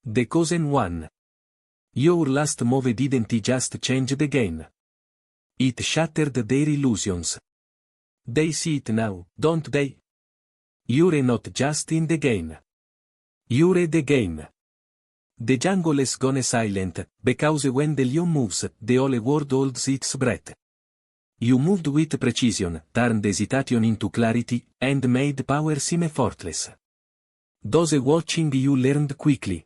The chosen one. Your last move didn't just change the game. It shattered their illusions. They see it now, don't they? You're not just in the game. You're the game. The jungle has gone silent, because when the lion moves, the whole world holds its breath. You moved with precision, turned hesitation into clarity, and made power seem effortless. Those watching you learned quickly.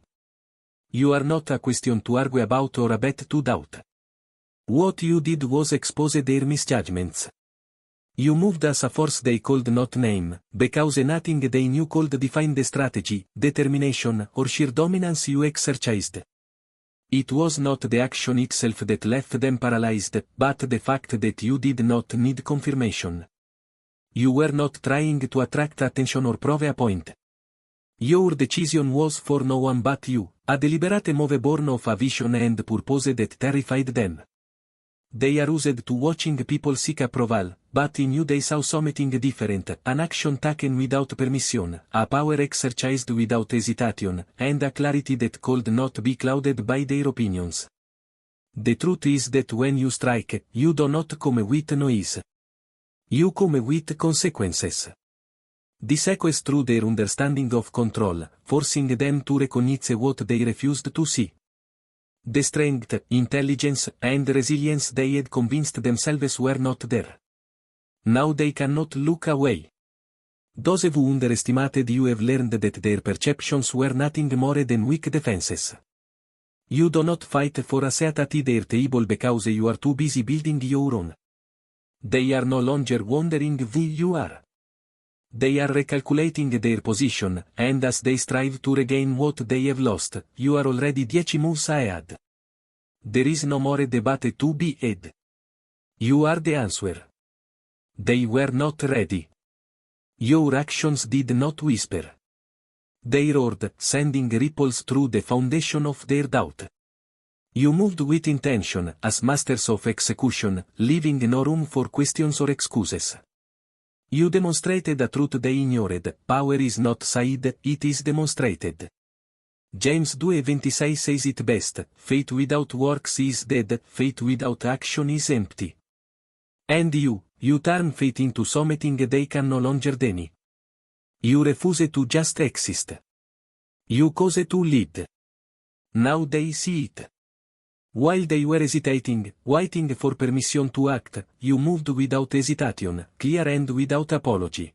You are not a question to argue about or a bet to doubt. What you did was expose their misjudgments. You moved as a force they could not name, because nothing they knew could define the strategy, determination, or sheer dominance you exercised. It was not the action itself that left them paralyzed, but the fact that you did not need confirmation. You were not trying to attract attention or prove a point. Your decision was for no one but you, a deliberate move born of a vision and purpose that terrified them. They are used to watching people seek approval, but in you they saw something different, an action taken without permission, a power exercised without hesitation, and a clarity that could not be clouded by their opinions. The truth is that when you strike, you do not come with noise. You come with consequences. This echoes through their understanding of control, forcing them to recognize what they refused to see. The strength, intelligence, and resilience they had convinced themselves were not there. Now they cannot look away. Those who underestimated you have learned that their perceptions were nothing more than weak defenses. You do not fight for a seat at their table because you are too busy building your own. They are no longer wondering who you are. They are recalculating their position, and as they strive to regain what they have lost, you are already 10 moves ahead. There is no more debate to be had. You are the answer. They were not ready. Your actions did not whisper. They roared, sending ripples through the foundation of their doubt. You moved with intention, as masters of execution, leaving no room for questions or excuses. You demonstrated a truth they ignored, power is not said, it is demonstrated. James 2:26 says it best, faith without works is dead, faith without action is empty. And you turn faith into something they can no longer deny. You refuse to just exist. You cause to lead. Now they see it. While they were hesitating, waiting for permission to act, you moved without hesitation, clear and without apology.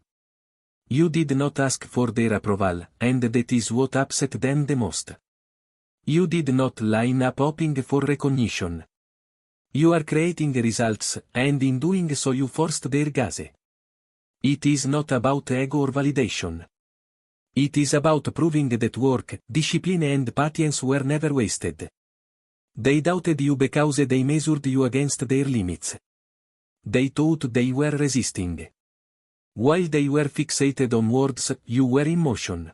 You did not ask for their approval, and that is what upset them the most. You did not line up hoping for recognition. You are creating results, and in doing so you forced their gaze. It is not about ego or validation. It is about proving that work, discipline and patience were never wasted. They doubted you because they measured you against their limits. They thought they were resisting. While they were fixated on words, you were in motion.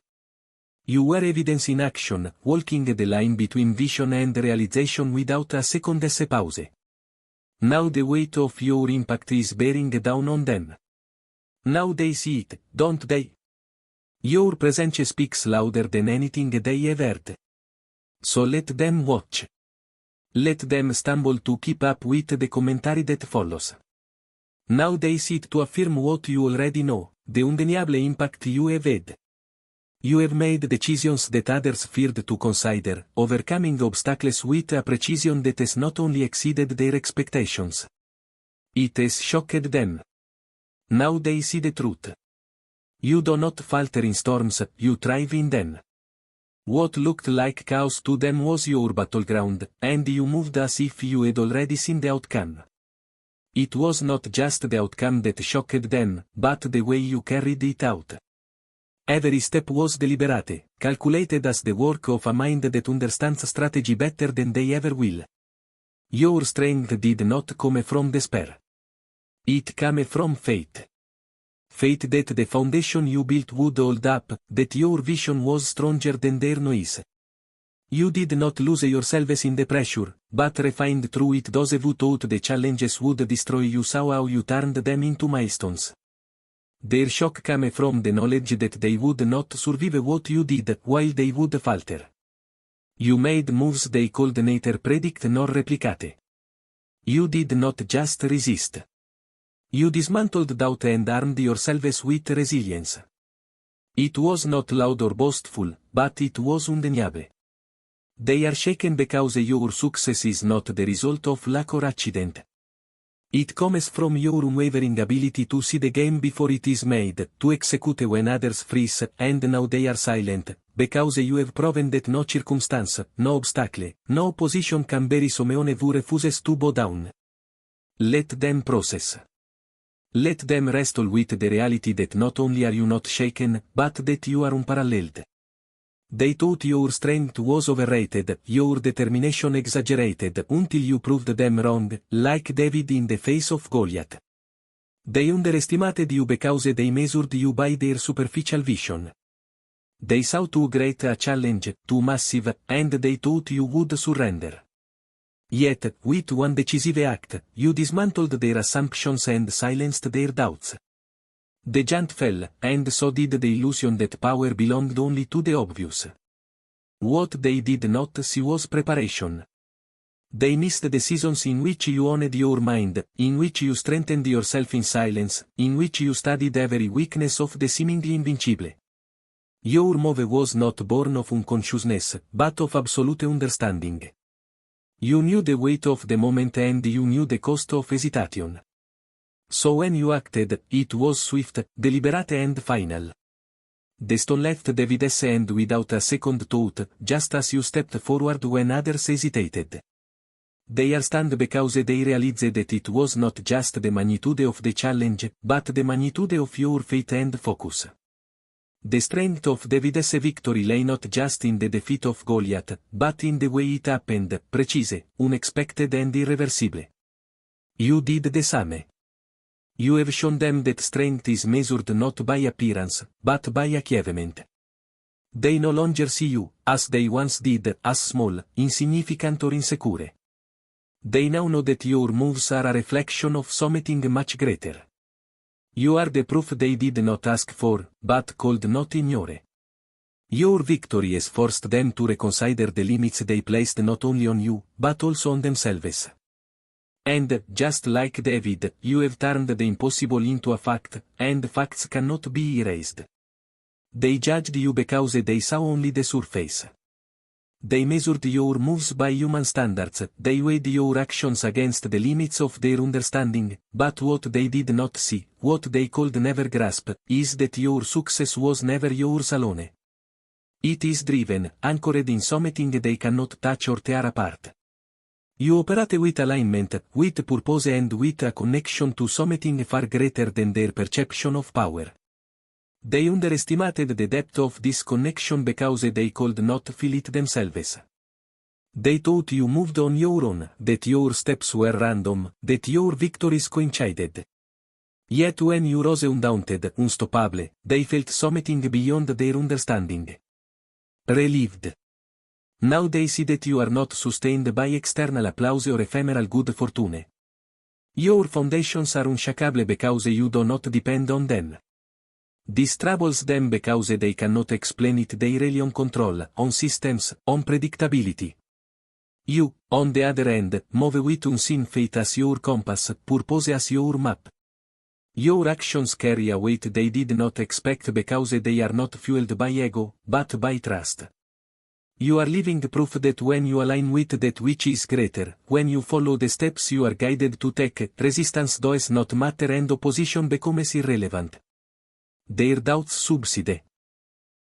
You were evidence in action, walking the line between vision and realization without a second's pause. Now the weight of your impact is bearing down on them. Now they see it, don't they? Your presence speaks louder than anything they have heard. So let them watch. Let them stumble to keep up with the commentary that follows. Now they sit to affirm what you already know, the undeniable impact you have had. You have made decisions that others feared to consider, overcoming obstacles with a precision that has not only exceeded their expectations. It has shocked them. Now they see the truth. You do not falter in storms, you thrive in them. What looked like chaos to them was your battleground, and you moved as if you had already seen the outcome. It was not just the outcome that shocked them, but the way you carried it out. Every step was deliberate, calculated as the work of a mind that understands strategy better than they ever will. Your strength did not come from despair. It came from faith. Faith that the foundation you built would hold up, that your vision was stronger than their noise. You did not lose yourselves in the pressure, but refined through it those who thought the challenges would destroy you saw how you turned them into milestones. Their shock came from the knowledge that they would not survive what you did, while they would falter. You made moves they could neither predict nor replicate. You did not just resist. You dismantled doubt and armed yourselves with resilience. It was not loud or boastful, but it was undeniable. They are shaken because your success is not the result of luck or accident. It comes from your unwavering ability to see the game before it is made, to execute when others freeze, and now they are silent, because you have proven that no circumstance, no obstacle, no opposition can bury someone who refuses to bow down. Let them process. Let them wrestle with the reality that not only are you not shaken, but that you are unparalleled. They thought your strength was overrated, your determination exaggerated, until you proved them wrong, like David in the face of Goliath. They underestimated you because they measured you by their superficial vision. They saw too great a challenge, too massive, and they thought you would surrender. Yet, with one decisive act, you dismantled their assumptions and silenced their doubts. The giant fell, and so did the illusion that power belonged only to the obvious. What they did not see was preparation. They missed the seasons in which you honed your mind, in which you strengthened yourself in silence, in which you studied every weakness of the seemingly invincible. Your move was not born of unconsciousness, but of absolute understanding. You knew the weight of the moment and you knew the cost of hesitation. So when you acted, it was swift, deliberate and final. The stone left David's hand without a second thought, just as you stepped forward when others hesitated. They are stunned because they realized that it was not just the magnitude of the challenge, but the magnitude of your faith and focus. The strength of David's victory lay not just in the defeat of Goliath, but in the way it happened, precise, unexpected and irreversible. You did the same. You have shown them that strength is measured not by appearance, but by achievement. They no longer see you, as they once did, as small, insignificant or insecure. They now know that your moves are a reflection of something much greater. You are the proof they did not ask for, but could not ignore. Your victory has forced them to reconsider the limits they placed not only on you, but also on themselves. And, just like David, you have turned the impossible into a fact, and facts cannot be erased. They judged you because they saw only the surface. They measured your moves by human standards, they weighed your actions against the limits of their understanding, but what they did not see, what they could never grasp, is that your success was never yours alone. It is driven, anchored in something they cannot touch or tear apart. You operate with alignment, with purpose and with a connection to something far greater than their perception of power. They underestimated the depth of this connection because they could not feel it themselves. They thought you moved on your own, that your steps were random, that your victories coincided. Yet when you rose undaunted, unstoppable, they felt something beyond their understanding. Relieved. Now they see that you are not sustained by external applause or ephemeral good fortune. Your foundations are unshakable because you do not depend on them. This troubles them because they cannot explain it. They rely on control, on systems, on predictability. You, on the other hand, move with unseen faith as your compass, purpose as your map. Your actions carry a weight they did not expect because they are not fueled by ego, but by trust. You are living proof that when you align with that which is greater, when you follow the steps you are guided to take, resistance does not matter and opposition becomes irrelevant. Their doubts subside.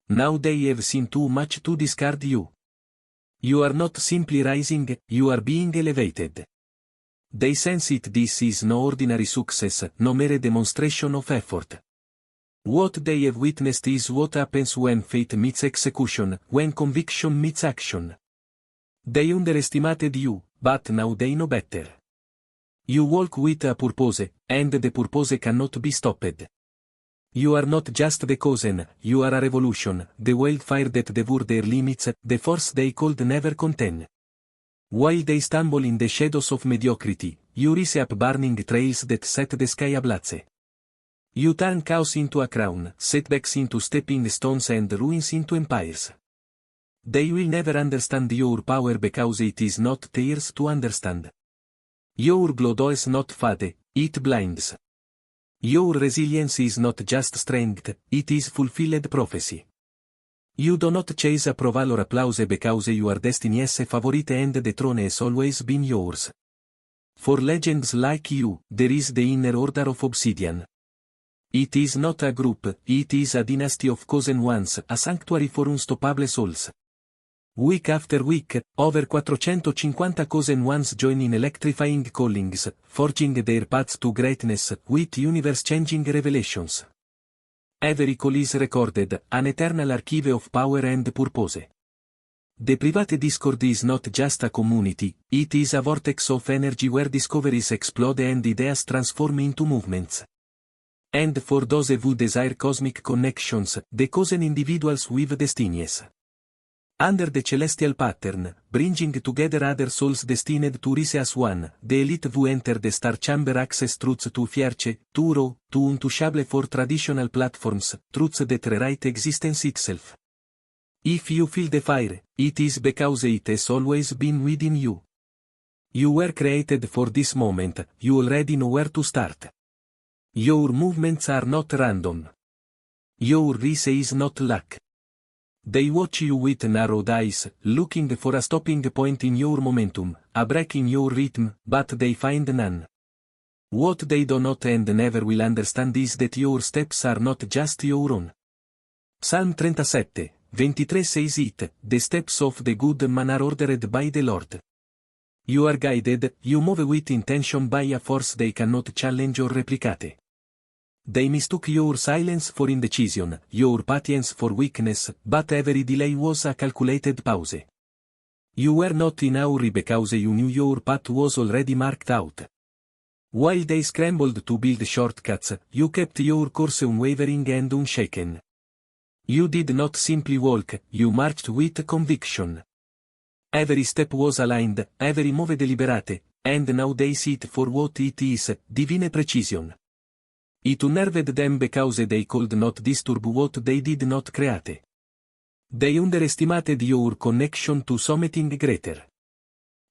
Now they have seen too much to discard you. You are not simply rising, you are being elevated. They sense it. This is no ordinary success, no mere demonstration of effort. What they have witnessed is what happens when faith meets execution, when conviction meets action. They underestimated you, but now they know better. You walk with a purpose, and the purpose cannot be stopped. You are not just the cousin, you are a revolution, the wildfire that devoured their limits, the force they could never contain. While they stumble in the shadows of mediocrity, you rise up burning trails that set the sky ablaze. You turn chaos into a crown, setbacks into stepping stones and ruins into empires. They will never understand your power because it is not theirs to understand. Your glow does not fade, it blinds. Your resilience is not just strength, it is fulfilled prophecy. You do not chase approval or applause because your destiny is favorite and the throne has always been yours. For legends like you, there is the inner order of obsidian. It is not a group, it is a dynasty of chosen ones, a sanctuary for unstoppable souls. Week after week, over 450 chosen ones join in electrifying callings, forging their paths to greatness with universe-changing revelations. Every call is recorded, an eternal archive of power and purpose. The private Discord is not just a community, it is a vortex of energy where discoveries explode and ideas transform into movements. And for those who desire cosmic connections, the chosen individuals with destinies. Under the celestial pattern, bringing together other souls destined to rise as one, the elite who enter the star chamber access truths too fierce, too raw, too untouchable for traditional platforms, truths that rewrite existence itself. If you feel the fire, it is because it has always been within you. You were created for this moment, you already know where to start. Your movements are not random. Your rise is not luck. They watch you with narrowed eyes, looking for a stopping point in your momentum, a break in your rhythm, but they find none. What they do not and never will understand is that your steps are not just your own. Psalm 37:23 says it, the steps of the good man are ordered by the Lord. You are guided, you move with intention by a force they cannot challenge or replicate. They mistook your silence for indecision, your patience for weakness, but every delay was a calculated pause. You were not in a hurry because you knew your path was already marked out. While they scrambled to build shortcuts, you kept your course unwavering and unshaken. You did not simply walk, you marched with conviction. Every step was aligned, every move deliberate, and now they see it for what it is, divine precision. It unnerved them because they could not disturb what they did not create. They underestimated your connection to something greater.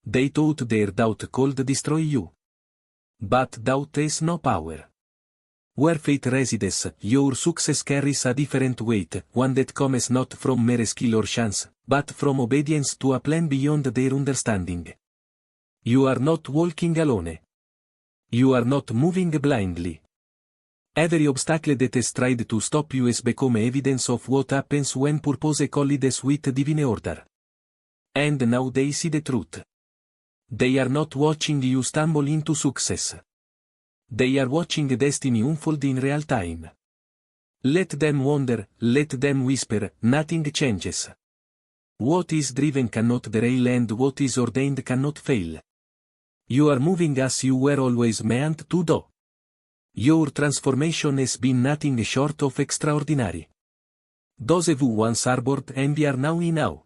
They thought their doubt could destroy you. But doubt has no power. Where faith resides, your success carries a different weight, one that comes not from mere skill or chance, but from obedience to a plan beyond their understanding. You are not walking alone. You are not moving blindly. Every obstacle that has tried to stop you has become evidence of what happens when purpose collides with divine order. And now they see the truth. They are not watching you stumble into success. They are watching destiny unfold in real time. Let them wonder, let them whisper, nothing changes. What is driven cannot derail and what is ordained cannot fail. You are moving as you were always meant to do. Your transformation has been nothing short of extraordinary. Those who once harbored envy are now in awe.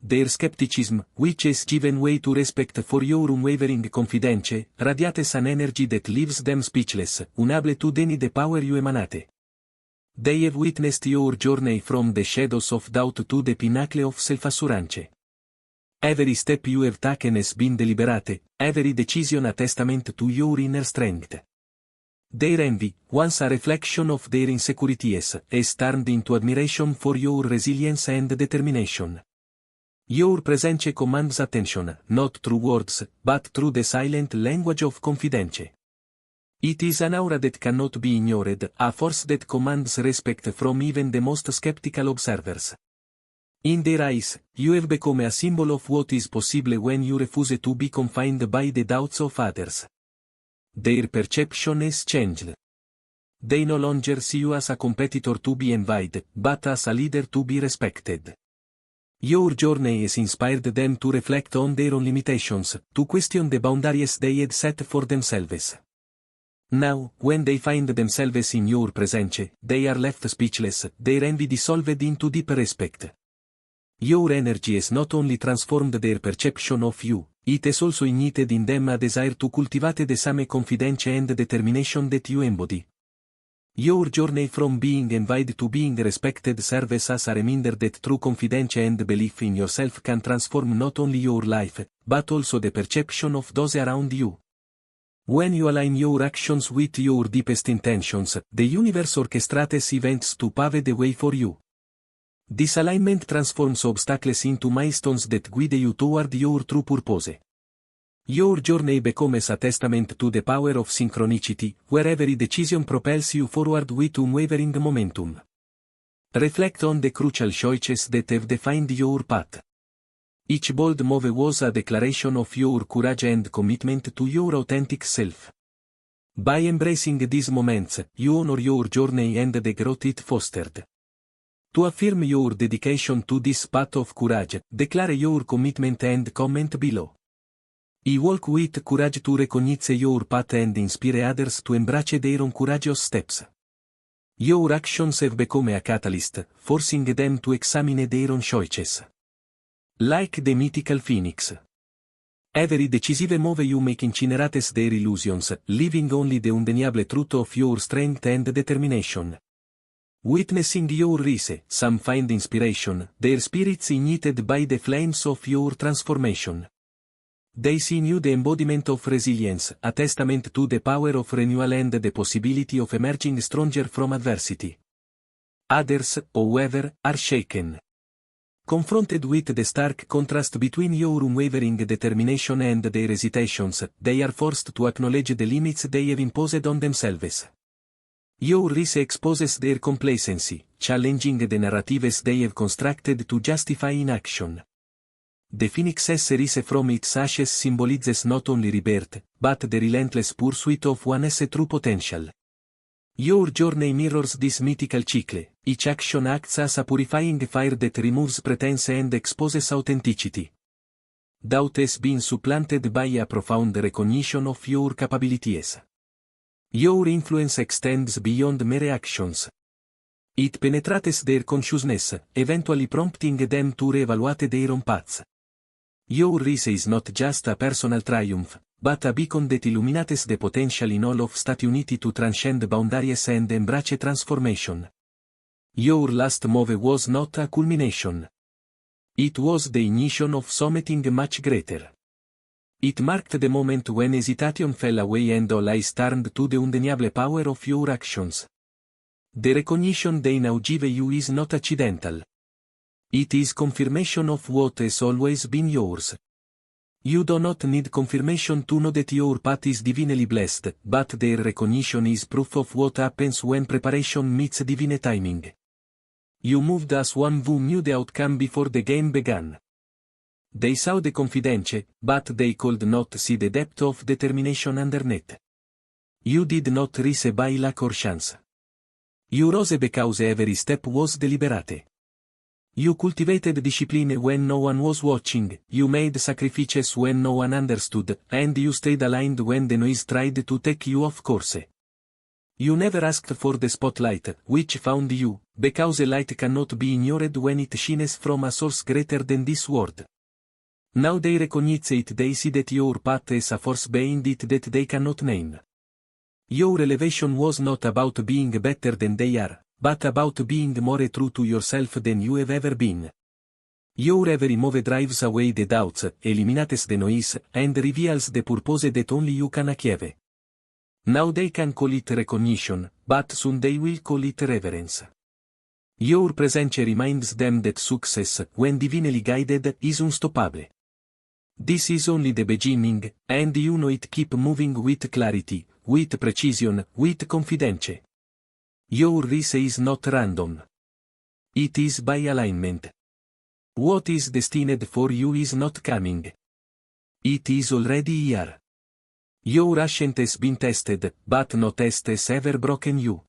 Their skepticism, which has given way to respect for your unwavering confidence, radiates an energy that leaves them speechless, unable to deny the power you emanate. They have witnessed your journey from the shadows of doubt to the pinnacle of self-assurance. Every step you have taken has been deliberate, every decision a testament to your inner strength. Their envy, once a reflection of their insecurities, has turned into admiration for your resilience and determination. Your presence commands attention, not through words, but through the silent language of confidence. It is an aura that cannot be ignored, a force that commands respect from even the most skeptical observers. In their eyes, you have become a symbol of what is possible when you refuse to be confined by the doubts of others. Their perception has changed. They no longer see you as a competitor to be envied, but as a leader to be respected. Your journey has inspired them to reflect on their own limitations, to question the boundaries they had set for themselves. Now, when they find themselves in your presence, they are left speechless, their envy dissolved into deep respect. Your energy has not only transformed their perception of you, it has also ignited in them a desire to cultivate the same confidence and determination that you embody. Your journey from being envied to being respected serves as a reminder that true confidence and belief in yourself can transform not only your life, but also the perception of those around you. When you align your actions with your deepest intentions, the universe orchestrates events to pave the way for you. This alignment transforms obstacles into milestones that guide you toward your true purpose. Your journey becomes a testament to the power of synchronicity, where every decision propels you forward with unwavering momentum. Reflect on the crucial choices that have defined your path. Each bold move was a declaration of your courage and commitment to your authentic self. By embracing these moments, you honor your journey and the growth it fostered. To affirm your dedication to this path of courage, declare your commitment and comment below. I walk with courage to recognize your path and inspire others to embrace their own courageous steps. Your actions have become a catalyst, forcing them to examine their own choices. Like the mythical phoenix. Every decisive move you make incinerates their illusions, leaving only the undeniable truth of your strength and determination. Witnessing your rise, some find inspiration, their spirits ignited by the flames of your transformation. They see in you the embodiment of resilience, a testament to the power of renewal and the possibility of emerging stronger from adversity. Others, however, are shaken. Confronted with the stark contrast between your unwavering determination and their hesitations, they are forced to acknowledge the limits they have imposed on themselves. Your rise exposes their complacency, challenging the narratives they have constructed to justify inaction. The phoenix's rise from its ashes symbolizes not only rebirth, but the relentless pursuit of one's true potential. Your journey mirrors this mythical cycle, each action acts as a purifying fire that removes pretense and exposes authenticity. Doubt has been supplanted by a profound recognition of your capabilities. Your influence extends beyond mere actions. It penetrates their consciousness, eventually prompting them to reevaluate their own paths. Your rise is not just a personal triumph, but a beacon that illuminates the potential in all of humanity to transcend boundaries and embrace transformation. Your last move was not a culmination. It was the ignition of something much greater. It marked the moment when hesitation fell away and all eyes turned to the undeniable power of your actions. The recognition they now give you is not accidental. It is confirmation of what has always been yours. You do not need confirmation to know that your path is divinely blessed, but their recognition is proof of what happens when preparation meets divine timing. You moved as one who knew the outcome before the game began. They saw the confidence, but they could not see the depth of determination underneath. You did not rise by luck or chance. You rose because every step was deliberate. You cultivated discipline when no one was watching, you made sacrifices when no one understood, and you stayed aligned when the noise tried to take you off course. You never asked for the spotlight, which found you, because a light cannot be ignored when it shines from a source greater than this world. Now they recognize it, they see that your path has a force behind it that they cannot name. Your elevation was not about being better than they are, but about being more true to yourself than you have ever been. Your every move drives away the doubts, eliminates the noise, and reveals the purpose that only you can achieve. Now they can call it recognition, but soon they will call it reverence. Your presence reminds them that success, when divinely guided, is unstoppable. This is only the beginning, and you know it. Keep moving with clarity, with precision, with confidence. Your rise is not random. It is by alignment. What is destined for you is not coming. It is already here. Your ascent has been tested, but no test has ever broken you.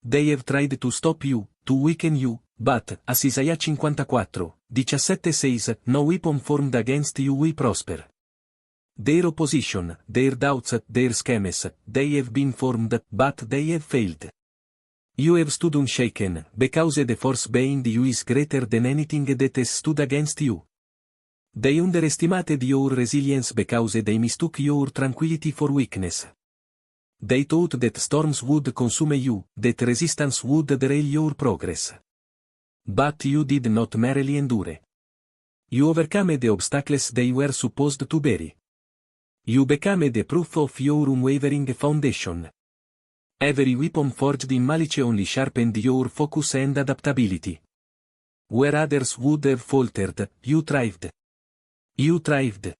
They have tried to stop you, to weaken you, but, as Isaiah 54:17 says, no weapon formed against you will prosper. Their opposition, their doubts, their schemes, they have been formed, but they have failed. You have stood unshaken, because the force behind you is greater than anything that has stood against you. They underestimated your resilience because they mistook your tranquility for weakness. They thought that storms would consume you, that resistance would derail your progress. But you did not merely endure. You overcame the obstacles they were supposed to bury. You became the proof of your unwavering foundation. Every weapon forged in malice only sharpened your focus and adaptability. Where others would have faltered, you thrived. You thrived.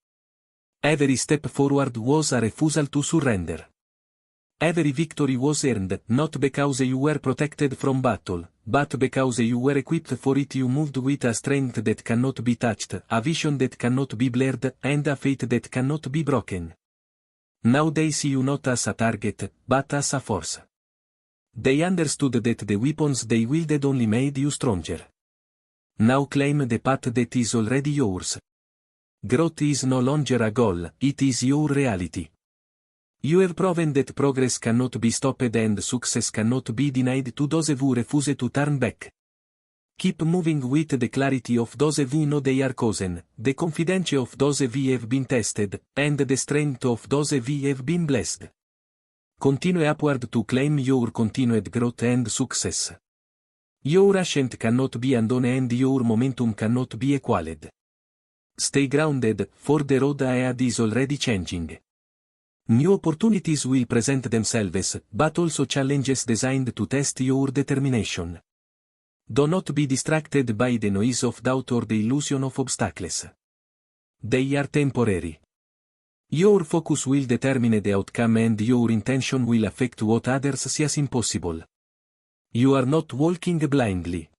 Every step forward was a refusal to surrender. Every victory was earned, not because you were protected from battle, but because you were equipped for it. You moved with a strength that cannot be touched, a vision that cannot be blurred, and a faith that cannot be broken. Now they see you not as a target, but as a force. They understood that the weapons they wielded only made you stronger. Now claim the path that is already yours. Growth is no longer a goal, it is your reality. You have proven that progress cannot be stopped and success cannot be denied to those who refuse to turn back. Keep moving with the clarity of those who know they are chosen, the confidence of those who have been tested, and the strength of those who have been blessed. Continue upward to claim your continued growth and success. Your ascent cannot be undone and your momentum cannot be equaled. Stay grounded, for the road ahead is already changing. New opportunities will present themselves, but also challenges designed to test your determination. Do not be distracted by the noise of doubt or the illusion of obstacles. They are temporary. Your focus will determine the outcome and your intention will affect what others see as impossible. You are not walking blindly.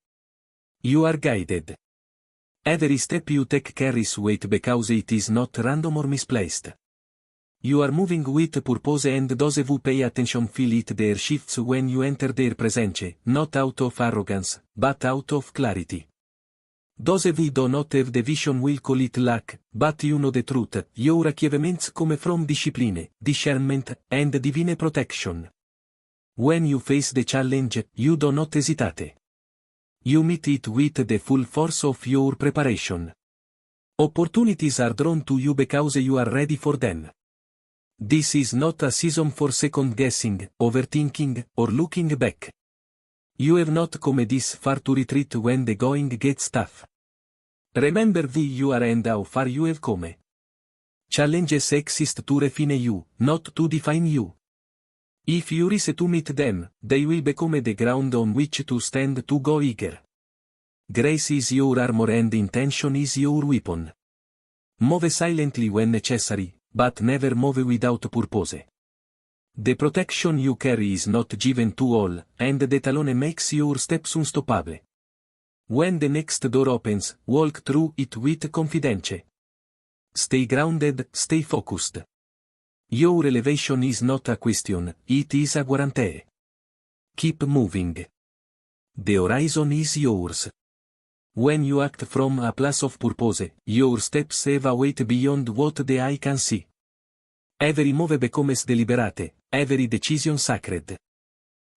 You are guided. Every step you take carries weight because it is not random or misplaced. You are moving with purpose and those who pay attention feel it. Their shifts when you enter their presence, not out of arrogance, but out of clarity. Those who do not have the vision will call it lack, but you know the truth. Your achievements come from discipline, discernment, and divine protection. When you face the challenge, you do not hesitate. You meet it with the full force of your preparation. Opportunities are drawn to you because you are ready for them. This is not a season for second-guessing, overthinking, or looking back. You have not come this far to retreat when the going gets tough. Remember who you are and how far you have come. Challenges exist to refine you, not to define you. If you rise to meet them, they will become the ground on which to stand to go eager. Grace is your armor and intention is your weapon. Move silently when necessary, but never move without purpose. The protection you carry is not given to all, and that alone makes your steps unstoppable. When the next door opens, walk through it with confidence. Stay grounded, stay focused. Your elevation is not a question, it is a guarantee. Keep moving. The horizon is yours. When you act from a place of purpose, your steps have a weight beyond what the eye can see. Every move becomes deliberate, every decision sacred.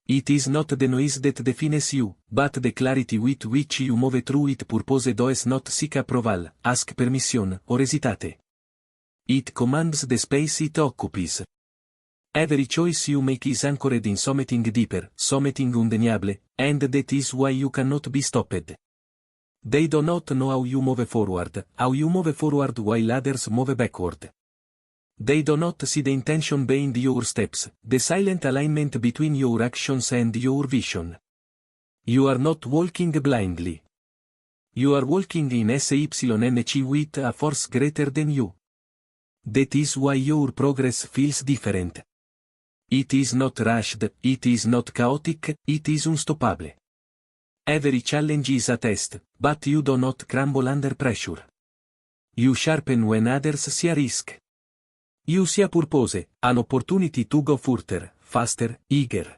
It is not the noise that defines you, but the clarity with which you move through it. Purpose does not seek approval, ask permission, or hesitate. It commands the space it occupies. Every choice you make is anchored in something deeper, something undeniable, and that is why you cannot be stopped. They do not know how you move forward while others move backward. They do not see the intention behind your steps, the silent alignment between your actions and your vision. You are not walking blindly. You are walking in SYNC with a force greater than you. That is why your progress feels different. It is not rushed, it is not chaotic, it is unstoppable. Every challenge is a test, but you do not crumble under pressure. You sharpen when others see a risk. You see a purpose, an opportunity to go further, faster, eager.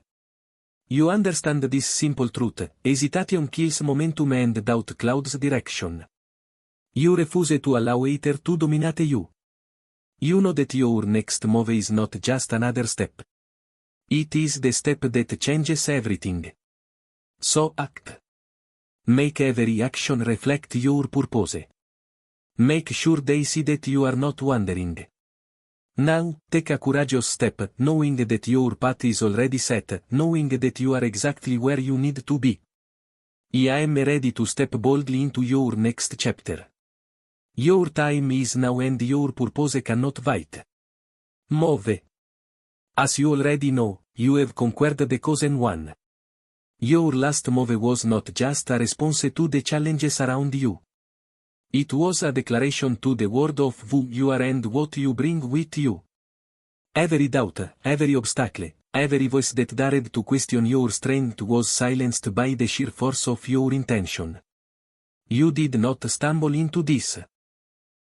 You understand this simple truth: hesitation kills momentum and doubt clouds direction. You refuse to allow either to dominate you. You know that your next move is not just another step. It is the step that changes everything. So act. Make every action reflect your purpose. Make sure they see that you are not wandering. Now, take a courageous step, knowing that your path is already set, knowing that you are exactly where you need to be. I am ready to step boldly into your next chapter. Your time is now and your purpose cannot wait. Move. As you already know, you have conquered the chosen one. Your last move was not just a response to the challenges around you. It was a declaration to the world of who you are and what you bring with you. Every doubt, every obstacle, every voice that dared to question your strength was silenced by the sheer force of your intention. You did not stumble into this.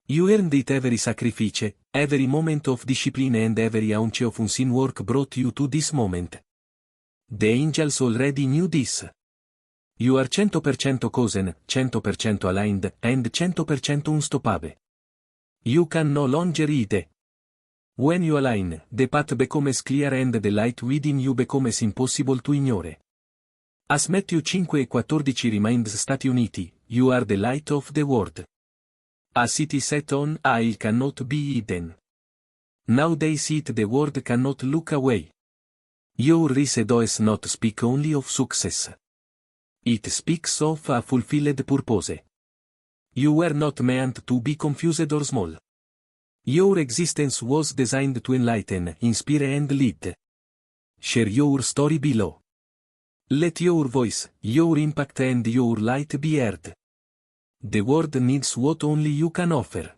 You earned it. Every sacrifice, every moment of discipline and every ounce of unseen work brought you to this moment. The angels already knew this. You are 100% chosen, 100% aligned, and 100% unstoppable. You can no longer hide. When you align, the path becomes clear and the light within you becomes impossible to ignore. As Matthew 5:14 reminds Stati Uniti, you are the light of the world. A city set on a hill cannot be hidden. Nowadays the world cannot look away. Your rise does not speak only of success. It speaks of a fulfilled purpose. You were not meant to be confused or small. Your existence was designed to enlighten, inspire and lead. Share your story below. Let your voice, your impact and your light be heard. The world needs what only you can offer.